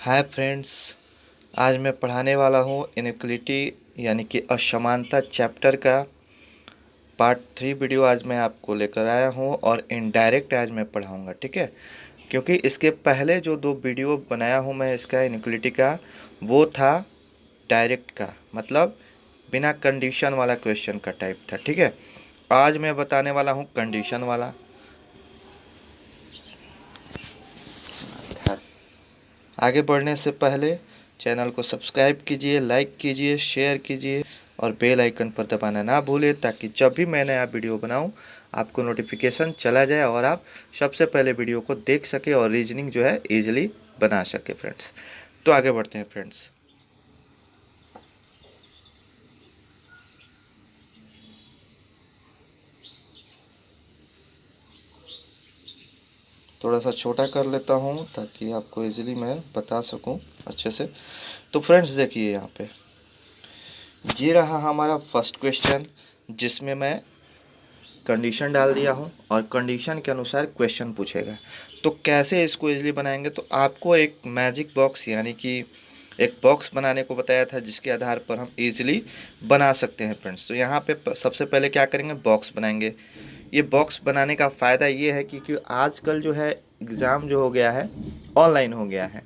Hi friends, आज मैं पढ़ाने वाला हूँ इनइक्वलिटी यानी कि असमानता चैप्टर का पार्ट 3 वीडियो। आज मैं आपको लेकर आया हूँ और इनडायरेक्ट आज मैं पढ़ाऊँगा, ठीक है। क्योंकि इसके पहले जो 2 वीडियो बनाया हूँ मैं इसका इनइक्वलिटी का, वो था डायरेक्ट का, मतलब बिना कंडीशन वाला क्वेश्चन का टाइप था, ठीक है। आज मैं बताने वाला हूँ कंडीशन वाला। आगे बढ़ने से पहले चैनल को सब्सक्राइब कीजिए, लाइक कीजिए, शेयर कीजिए और बेल आइकन पर दबाना ना भूलें, ताकि जब भी मैं नया वीडियो बनाऊं आपको नोटिफिकेशन चला जाए और आप सबसे पहले वीडियो को देख सके और रीजनिंग जो है इजीली बना सके फ्रेंड्स। तो आगे बढ़ते हैं फ्रेंड्स। थोड़ा सा छोटा कर लेता हूं ताकि आपको इजीली मैं बता सकूं अच्छे से। तो फ्रेंड्स देखिए, यहाँ पे ये रहा हमारा फर्स्ट क्वेश्चन, जिसमें मैं कंडीशन डाल दिया हूँ और कंडीशन के अनुसार क्वेश्चन पूछेगा। तो कैसे इसको इजीली बनाएंगे, तो आपको एक मैजिक बॉक्स यानी कि एक बॉक्स बनाने को बताया था, जिसके आधार पर हम इजीली बना सकते हैं फ्रेंड्स। तो यहाँ पे सबसे पहले क्या करेंगे, बॉक्स बनाएंगे। ये बॉक्स बनाने का फ़ायदा ये है कि आजकल जो है एग्ज़ाम जो हो गया है ऑनलाइन हो गया है,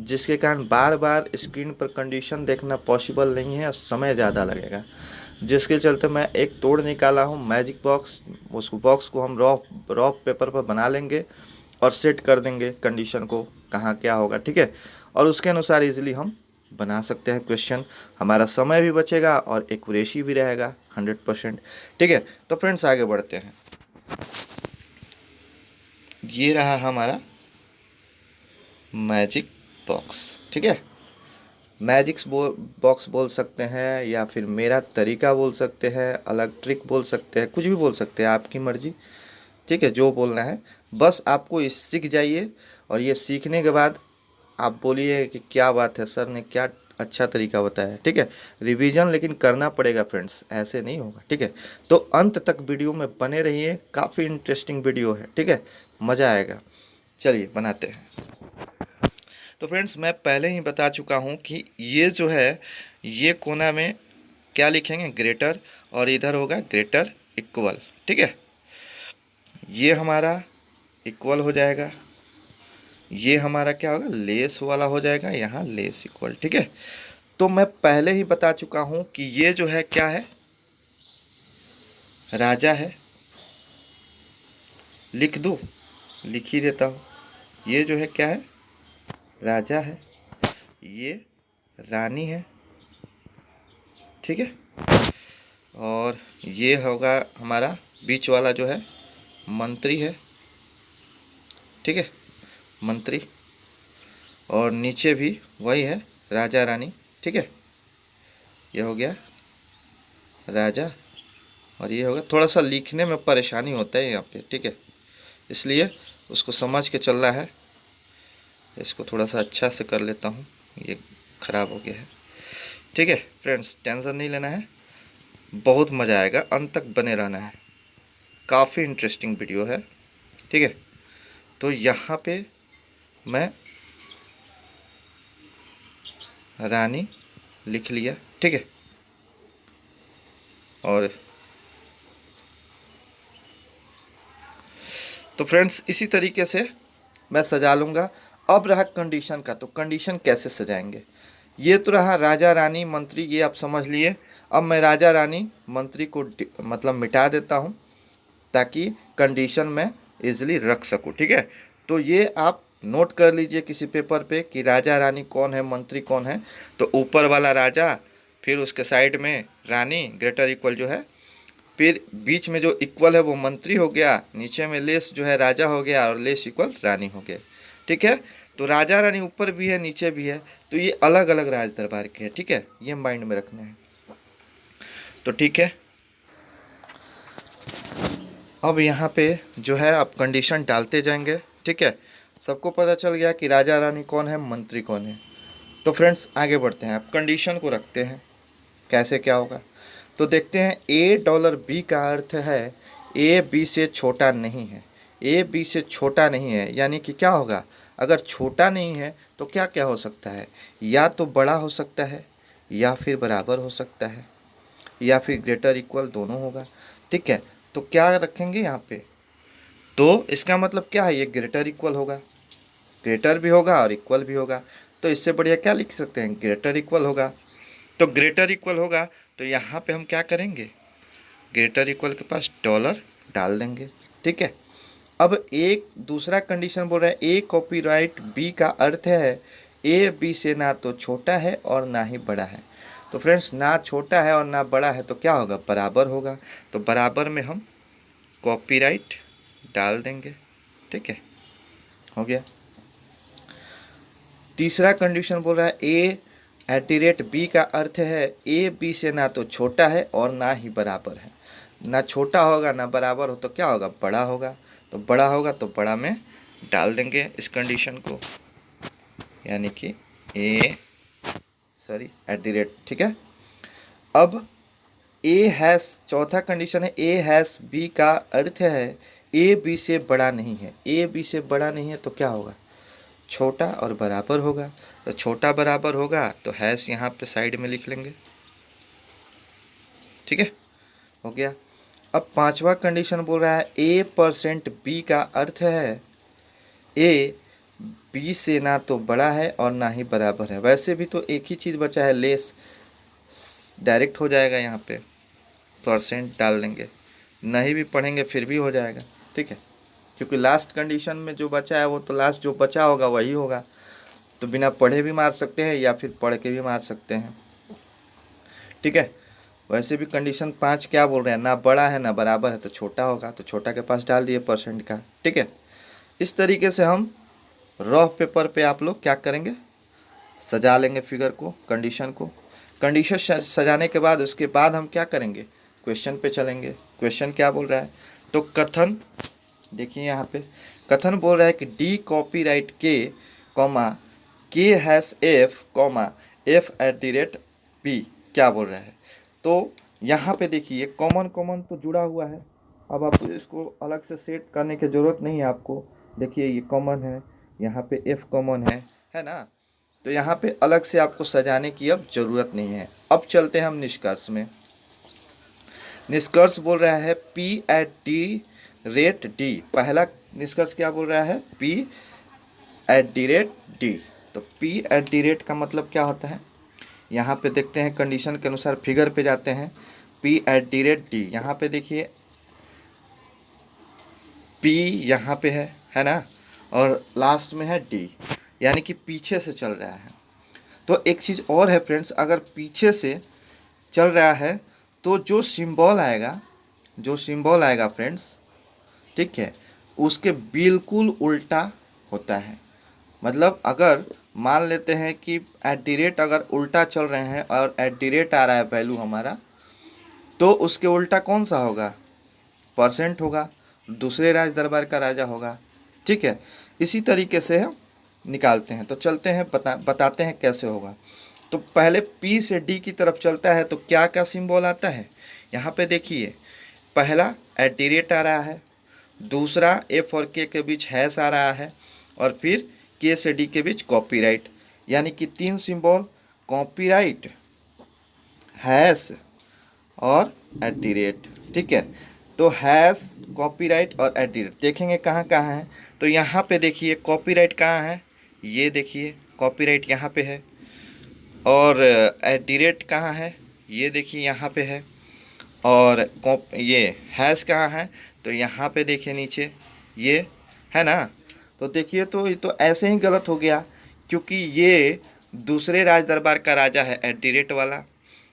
जिसके कारण बार बार स्क्रीन पर कंडीशन देखना पॉसिबल नहीं है और समय ज़्यादा लगेगा, जिसके चलते मैं एक तोड़ निकाला हूँ मैजिक बॉक्स। उस बॉक्स को हम रॉ पेपर पर बना लेंगे और सेट कर देंगे कंडीशन को, कहाँ क्या होगा, ठीक है। और उसके अनुसार इजीली हम बना सकते हैं क्वेश्चन। हमारा समय भी बचेगा और एक्यूरेसी भी रहेगा 100%, ठीक है। तो फ्रेंड्स आगे बढ़ते हैं। ये रहा हमारा मैजिक बॉक्स, ठीक है। मैजिक्स बॉक्स बोल सकते हैं या फिर मेरा तरीका बोल सकते हैं, अलग ट्रिक बोल सकते हैं, कुछ भी बोल सकते हैं, आपकी मर्जी, ठीक है। जो बोलना है बस आपको इस सीख जाइए और ये सीखने के बाद आप बोलिए कि क्या बात है, सर ने क्या अच्छा तरीका बताया, ठीक है। रिवीजन लेकिन करना पड़ेगा फ्रेंड्स, ऐसे नहीं होगा, ठीक है। तो अंत तक वीडियो में बने रहिए, काफ़ी इंटरेस्टिंग वीडियो है, ठीक है, मज़ा आएगा। चलिए बनाते हैं। तो फ्रेंड्स मैं पहले ही बता चुका हूँ कि ये जो है, ये कोना में क्या लिखेंगे, ग्रेटर, और इधर होगा ग्रेटर इक्वल, ठीक है। ये हमारा इक्वल हो जाएगा, ये हमारा क्या होगा, लेस वाला हो जाएगा, यहाँ लेस इक्वल, ठीक है। तो मैं पहले ही बता चुका हूँ कि ये जो है क्या है, राजा है। लिख दूँ, लिख ही देता हूँ। ये जो है क्या है, राजा है, ये रानी है, ठीक है। और ये होगा हमारा बीच वाला जो है मंत्री है, ठीक है, मंत्री। और नीचे भी वही है, राजा रानी, ठीक है। ये हो गया राजा, और ये होगा, थोड़ा सा लिखने में परेशानी होता है यहाँ पे, ठीक है, इसलिए उसको समझ के चलना है। इसको थोड़ा सा अच्छा से कर लेता हूँ, ये ख़राब हो गया है, ठीक है। फ्रेंड्स टेंशन नहीं लेना है, बहुत मज़ा आएगा, अंत तक बने रहना है, काफ़ी इंटरेस्टिंग वीडियो है, ठीक है। तो यहाँ पे मैं रानी लिख लिया, ठीक है। और तो फ्रेंड्स इसी तरीके से मैं सजा लूँगा। अब रहा कंडीशन का, तो कंडीशन कैसे सजाएंगे। ये तो रहा राजा रानी मंत्री, ये आप समझ लिए। अब मैं राजा रानी मंत्री को मतलब मिटा देता हूँ, ताकि कंडीशन में इजीली रख सकूँ, ठीक है। तो ये आप नोट कर लीजिए किसी पेपर पे कि राजा रानी कौन है, मंत्री कौन है। तो ऊपर वाला राजा, फिर उसके साइड में रानी, ग्रेटर इक्वल जो है, फिर बीच में जो इक्वल है वो मंत्री हो गया, नीचे में लेस जो है राजा हो गया और लेस इक्वल रानी हो गया, ठीक है। तो राजा रानी ऊपर भी है नीचे भी है, तो ये अलग अलग राज दरबार के हैं, ठीक है, ये माइंड में रखना है। तो ठीक है, अब यहाँ पे जो है आप कंडीशन डालते जाएंगे, ठीक है। सबको पता चल गया कि राजा रानी कौन है, मंत्री कौन है। तो फ्रेंड्स आगे बढ़ते हैं, आप कंडीशन को रखते हैं, कैसे क्या होगा। तो देखते हैं, $A का अर्थ है ए बी से छोटा नहीं है। ए बी से छोटा नहीं है यानी कि क्या होगा, अगर छोटा नहीं है तो क्या क्या हो सकता है, या तो बड़ा हो सकता है, या फिर बराबर हो सकता है, या फिर ग्रेटर इक्वल दोनों होगा। ठीक है, तो क्या रखेंगे यहाँ पे, तो इसका मतलब क्या है, ये ग्रेटर इक्वल होगा, ग्रेटर भी होगा और इक्वल भी होगा। तो इससे बढ़िया क्या लिख सकते हैं, ग्रेटर इक्वल होगा। तो ग्रेटर इक्वल होगा तो यहाँ पे हम क्या करेंगे, ग्रेटर इक्वल के पास डॉलर डाल देंगे। ठीक है, अब एक दूसरा कंडीशन बोल रहा है ए कॉपीराइट बी का अर्थ है ए बी से ना तो छोटा है और ना ही बड़ा है। तो फ्रेंड्स, ना छोटा है और ना बड़ा है तो क्या होगा, बराबर होगा। तो बराबर में हम कॉपीराइट डाल देंगे। ठीक है, हो गया। तीसरा कंडीशन बोल रहा है ए एट द रेट बी का अर्थ है ए बी से ना तो छोटा है और ना ही बराबर है। ना छोटा होगा ना बराबर हो तो क्या होगा, बड़ा होगा। तो बड़ा होगा तो बड़ा में डाल देंगे इस कंडीशन को, यानी कि एट द रेट। ठीक है, अब ए हैज़, चौथा कंडीशन है ए हैज़ बी का अर्थ है ए बी से बड़ा नहीं है। ए बी से बड़ा नहीं है तो क्या होगा, छोटा और बराबर होगा। तो छोटा बराबर होगा तो हैश यहाँ पे साइड में लिख लेंगे। ठीक है, हो गया। अब पांचवा कंडीशन बोल रहा है ए परसेंट बी का अर्थ है ए बी से ना तो बड़ा है और ना ही बराबर है। वैसे भी तो एक ही चीज़ बचा है, लेस, डायरेक्ट हो जाएगा, यहाँ पे परसेंट डाल देंगे, नहीं भी पढ़ेंगे फिर भी हो जाएगा। ठीक है, क्योंकि लास्ट कंडीशन में जो बचा है वो तो लास्ट जो बचा होगा वही होगा। तो बिना पढ़े भी मार सकते हैं या फिर पढ़ के भी मार सकते हैं। ठीक है, वैसे भी कंडीशन 5 क्या बोल रहे हैं, ना बड़ा है ना बराबर है तो छोटा होगा, तो छोटा के पास डाल दिए परसेंट का। ठीक है, इस तरीके से हम रफ पेपर पे आप लोग क्या करेंगे, सजा लेंगे फिगर को, कंडीशन को। कंडीशन सजाने के बाद उसके बाद हम क्या करेंगे, क्वेश्चन पे चलेंगे। क्वेश्चन क्या बोल रहा है, तो कथन देखिए यहाँ पे, कथन बोल रहा है कि डी कॉपीराइट के कॉमा के hash F comma F at the rate B, क्या बोल रहा है। तो यहाँ पे देखिए कॉमन कॉमन तो जुड़ा हुआ है, अब आप इसको अलग से सेट करने की ज़रूरत नहीं है आपको। देखिए ये कॉमन है, यहाँ पे एफ कॉमन है ना। तो यहाँ पे अलग से आपको सजाने की अब ज़रूरत नहीं है। अब चलते हैं हम निष्कर्ष में। निष्कर्ष बोल रहा है P at the rate D. पहला निष्कर्ष क्या बोल रहा है, P at the rate D. तो पी एट डी रेट का मतलब क्या होता है, यहाँ पे देखते हैं कंडीशन के अनुसार, फिगर पे जाते हैं। P at the rate D, यहाँ पे देखिए पी यहाँ पे है ना, और लास्ट में है डी, यानी कि पीछे से चल रहा है। तो एक चीज़ और है फ्रेंड्स, अगर पीछे से चल रहा है तो जो सिंबल आएगा फ्रेंड्स, ठीक है, उसके बिल्कुल उल्टा होता है। मतलब अगर मान लेते हैं कि एट द रेट अगर उल्टा चल रहे हैं और एट द रेट आ रहा है वैल्यू हमारा, तो उसके उल्टा कौन सा होगा, परसेंट होगा, दूसरे राज दरबार का राजा होगा। ठीक है, इसी तरीके से हम निकालते हैं। तो चलते हैं, बताते हैं कैसे होगा। तो पहले पी से डी की तरफ चलता है तो क्या क्या सिंबल आता है, यहाँ पे देखिए, पहला एट द रेट आ रहा है, दूसरा एफ और के बीच हैश आ रहा है, और फिर के से डी के बीच कॉपीराइट, यानी कि 3 सिंबल, कॉपीराइट, हैश और एट द रेट। ठीक है, तो हैश, कॉपीराइट और एट द रेट देखेंगे कहाँ कहाँ है। तो यहाँ पे देखिए कॉपीराइट कहाँ है, ये देखिए कॉपीराइट यहाँ पे है, और एट द रेट कहाँ है, ये देखिए यहाँ पे है, और ये हैश कहाँ है, तो यहाँ पे देखिए नीचे, ये है ना। तो देखिए, तो ये तो ऐसे ही गलत हो गया, क्योंकि ये दूसरे राज दरबार का राजा है एट द रेट वाला,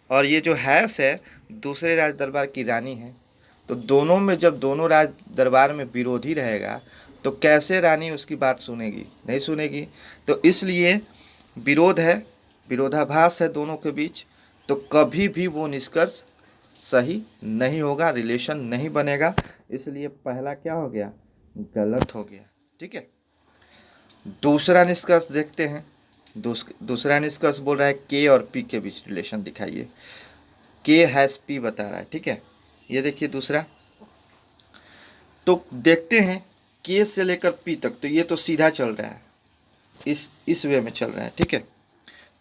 और ये जो हैश है दूसरे राज दरबार की रानी है। तो दोनों में, जब दोनों राज दरबार में विरोधी रहेगा तो कैसे रानी उसकी बात सुनेगी, नहीं सुनेगी। तो इसलिए विरोध है, विरोधाभास है दोनों के बीच, तो कभी भी वो निष्कर्ष सही नहीं होगा, रिलेशन नहीं बनेगा। इसलिए पहला क्या हो गया, गलत हो गया। ठीक है, दूसरा निष्कर्ष देखते हैं। दूसरा निष्कर्ष बोल रहा है के और पी के बीच रिलेशन दिखाइए, के हैश पी बता रहा है। ठीक है, ये देखिए दूसरा, तो देखते हैं के से लेकर पी तक, तो ये तो सीधा चल रहा है, इस वे में चल रहा है, ठीक है।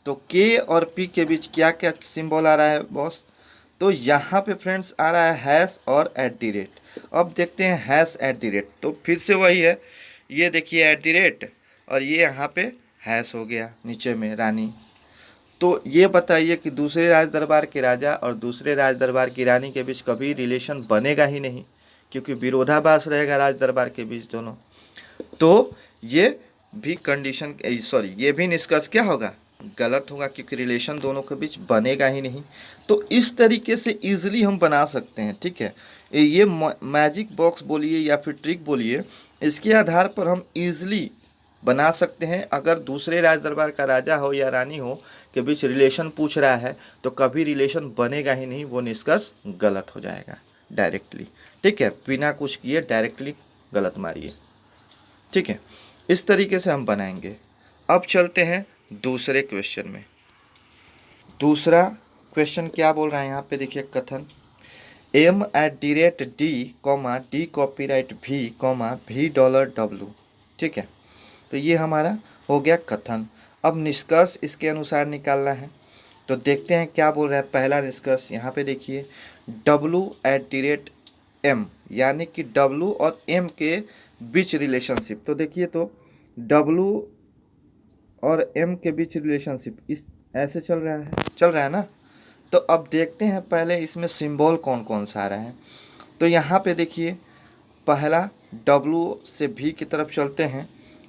तो के और पी के बीच क्या क्या सिंबल आ रहा है बॉस? तो यहाँ पे फ्रेंड्स आ रहा है हैश और एट दी रेट। अब देखते हैं हैश एट दी रेट, तो फिर से वही है, ये देखिए एट दी रेट और ये यहाँ पे हैश हो गया नीचे में रानी। तो ये बताइए कि दूसरे राज दरबार के राजा और दूसरे राज दरबार की रानी के बीच कभी रिलेशन बनेगा ही नहीं, क्योंकि विरोधाभास रहेगा राज दरबार के बीच दोनों। तो ये भी कंडीशन, सॉरी, ये भी निष्कर्ष क्या होगा? गलत होगा, क्योंकि रिलेशन दोनों के बीच बनेगा ही नहीं। तो इस तरीके से इजीली हम बना सकते हैं, ठीक है। ये मैजिक बॉक्स बोलिए या फिर ट्रिक बोलिए, इसके आधार पर हम इजीली बना सकते हैं। अगर दूसरे राज दरबार का राजा हो या रानी हो के बीच रिलेशन पूछ रहा है तो कभी रिलेशन बनेगा ही नहीं, वो निष्कर्ष गलत हो जाएगा डायरेक्टली, ठीक है। बिना कुछ किए डायरेक्टली गलत मारिए, ठीक है। इस तरीके से हम बनाएंगे। अब चलते हैं दूसरे क्वेश्चन में। दूसरा क्वेश्चन क्या बोल रहा है यहाँ पे देखिए, कथन m@d comma D copyright v comma $v, ठीक है। तो ये हमारा हो गया कथन। अब निष्कर्ष इसके अनुसार निकालना है, तो देखते हैं क्या बोल रहा है। पहला निष्कर्ष यहाँ पे देखिए, w@m, यानी कि w और m के बीच रिलेशनशिप। तो देखिए, तो w और m के बीच रिलेशनशिप इस ऐसे चल रहा है ना। तो अब देखते हैं पहले इसमें सिंबल कौन कौन सा आ रहा है। तो यहाँ पे देखिए, पहला w से v की तरफ चलते हैं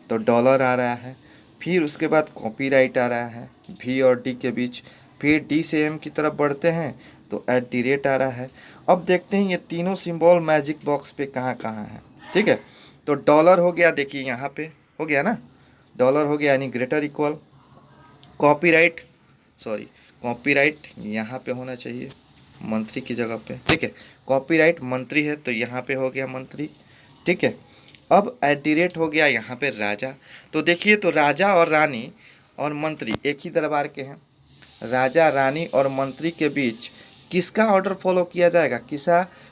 तो डॉलर आ रहा है, फिर उसके बाद कॉपीराइट आ रहा है v और d के बीच, फिर d से m की तरफ बढ़ते हैं तो @ आ रहा है। अब देखते हैं ये तीनों सिंबल मैजिक बॉक्स पे कहाँ कहाँ है, ठीक है। तो डॉलर हो गया, देखिए यहाँ पे हो गया ना, डॉलर हो गया यानी greater equal. Copyright, sorry, copyright यहाँ पे होना चाहिए मंत्री की जगह पे, ठीक है। कॉपीराइट मंत्री है तो यहाँ पे हो गया मंत्री, ठीक है। अब @ हो गया यहाँ पे राजा। तो देखिए, तो राजा और रानी और मंत्री एक ही दरबार के हैं। राजा, रानी और मंत्री के बीच किसका ऑर्डर फॉलो किया जाएगा,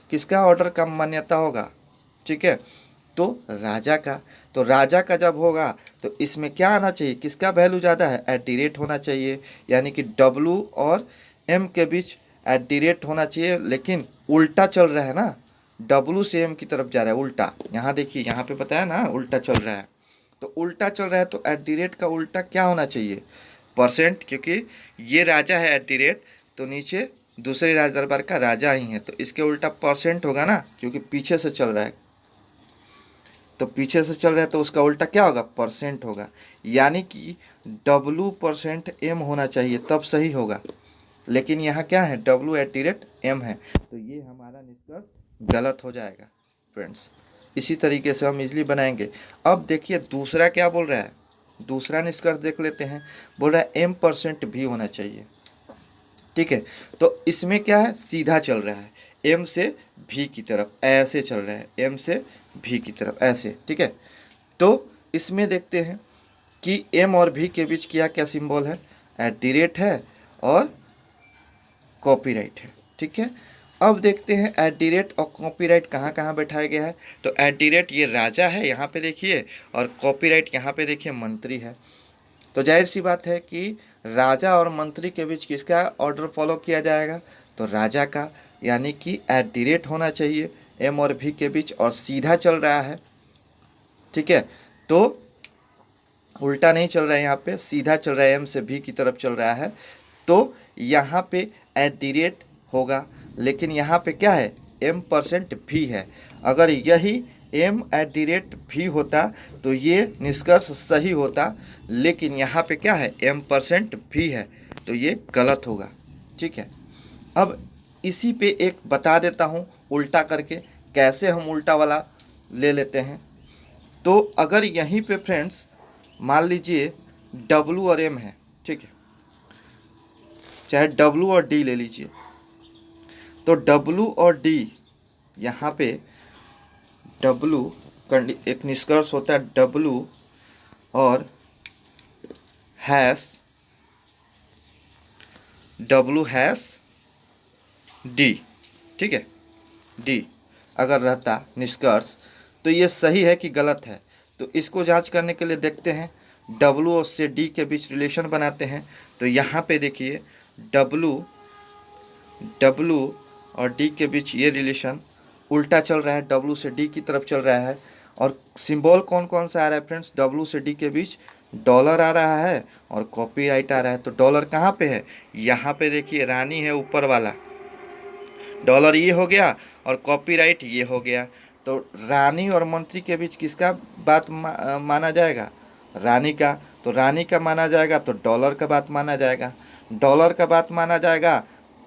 किसका ऑर्डर का मान्यता होगा, ठीक है। तो राजा का। तो राजा का जब होगा तो इसमें क्या आना चाहिए, किसका वैल्यू ज़्यादा है, @ होना चाहिए, यानी कि w और m के बीच @ होना चाहिए। लेकिन उल्टा चल रहा है ना, w से m की तरफ जा रहा है उल्टा। यहाँ देखिए, यहाँ पे बताया ना उल्टा चल रहा है, तो उल्टा चल रहा है तो @ का उल्टा क्या होना चाहिए, परसेंट, क्योंकि ये राजा है @ तो नीचे दूसरे राज दरबार का राजा ही है, तो इसके उल्टा परसेंट होगा ना, क्योंकि पीछे से चल रहा है। तो पीछे से चल रहा है तो उसका उल्टा क्या होगा, परसेंट होगा। यानी कि w% m होना चाहिए तब सही होगा, लेकिन यहाँ क्या है, w @ m है, तो ये हमारा निष्कर्ष गलत हो जाएगा फ्रेंड्स। इसी तरीके से हम इजली बनाएंगे। अब देखिए दूसरा क्या बोल रहा है, दूसरा निष्कर्ष देख लेते हैं। बोल रहा है m% भी होना चाहिए, ठीक है। तो इसमें क्या है, सीधा चल रहा है, m से v की तरफ ऐसे चल रहा है, m से v की तरफ ऐसे, ठीक है। तो इसमें देखते हैं कि m और v के बीच क्या क्या सिंबल है, @ है और कॉपीराइट है, ठीक है। अब देखते हैं @ और कॉपीराइट कहाँ कहाँ बैठाया गया है। तो @ ये राजा है यहाँ पे देखिए, और कॉपीराइट यहाँ पे देखिए मंत्री है। तो जाहिर सी बात है कि राजा और मंत्री के बीच किसका ऑर्डर फॉलो किया जाएगा, तो राजा का, यानी कि @ होना चाहिए m और v के बीच, और सीधा चल रहा है, ठीक है। तो उल्टा नहीं चल रहा है, यहाँ पे सीधा चल रहा है, m से v की तरफ चल रहा है, तो यहाँ पे @ होगा। लेकिन यहाँ पे क्या है, m% v है। अगर यही m @ v होता तो ये निष्कर्ष सही होता, लेकिन यहाँ पे क्या है, m% v है, तो ये गलत होगा, ठीक है। अब इसी पे एक बता देता हूँ उल्टा करके, कैसे हम उल्टा वाला ले लेते हैं। तो अगर यहीं पे फ्रेंड्स मान लीजिए w और m है, ठीक है, चाहे w और d ले लीजिए, तो w और d यहाँ पे w एक निष्कर्ष होता है, w और d, ठीक है, d अगर रहता निष्कर्ष, तो ये सही है कि गलत है। तो इसको जांच करने के लिए देखते हैं W से D के बीच रिलेशन बनाते हैं। तो यहाँ पे देखिए W और D के बीच ये रिलेशन उल्टा चल रहा है, W से D की तरफ चल रहा है। और सिंबल कौन कौन सा आ रहा है फ्रेंड्स? W से D के बीच डॉलर आ रहा है और कॉपीराइट आ रहा है। तो डॉलर कहाँ पे है? यहाँ पे देखिए रानी है ऊपर वाला, डॉलर ये हो गया और कॉपीराइट ये हो गया। तो रानी और मंत्री के बीच किसका बात माना जाएगा? रानी का। तो रानी का माना जाएगा तो डॉलर का बात माना जाएगा, डॉलर का बात माना जाएगा।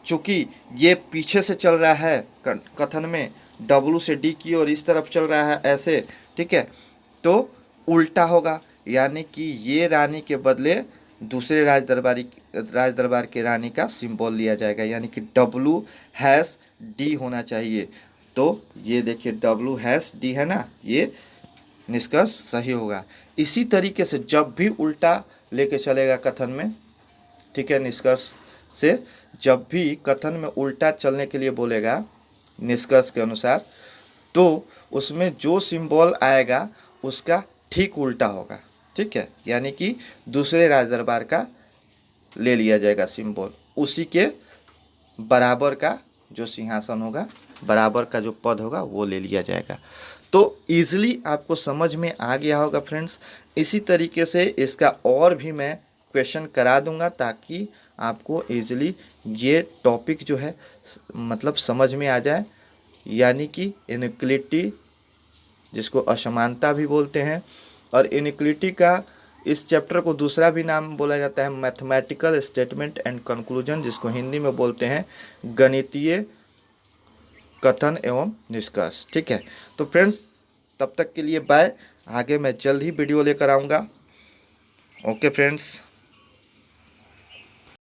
चूंकि ये पीछे से चल रहा है कथन में, W से D की और इस तरफ चल रहा है ऐसे, ठीक है, तो उल्टा होगा, यानी कि ये रानी के बदले दूसरे राज दरबार के रानी का सिंबल लिया जाएगा, यानी कि W#D होना चाहिए। तो ये देखिए W#D है ना, ये निष्कर्ष सही होगा। इसी तरीके से जब भी उल्टा लेके चलेगा कथन में, ठीक है, निष्कर्ष से जब भी कथन में उल्टा चलने के लिए बोलेगा निष्कर्ष के अनुसार, तो उसमें जो सिंबल आएगा उसका ठीक उल्टा होगा, ठीक है, यानी कि दूसरे राज दरबार का ले लिया जाएगा सिंबल, उसी के बराबर का जो सिंहासन होगा, बराबर का जो पद होगा वो ले लिया जाएगा। तो ईजिली आपको समझ में आ गया होगा फ्रेंड्स। इसी तरीके से इसका और भी मैं क्वेश्चन करा दूंगा ताकि आपको ईजिली ये टॉपिक जो है मतलब समझ में आ जाए, यानी कि इनइक्वालिटी, जिसको असमानता भी बोलते हैं। और इनइक्वालिटी का इस चैप्टर को दूसरा भी नाम बोला जाता है मैथमेटिकल स्टेटमेंट एंड कंक्लूजन, जिसको हिंदी में बोलते हैं गणितीय कथन एवं निष्कर्ष, ठीक है। तो फ्रेंड्स तब तक के लिए बाय, आगे मैं जल्द ही वीडियो लेकर आऊँगा। Okay friends.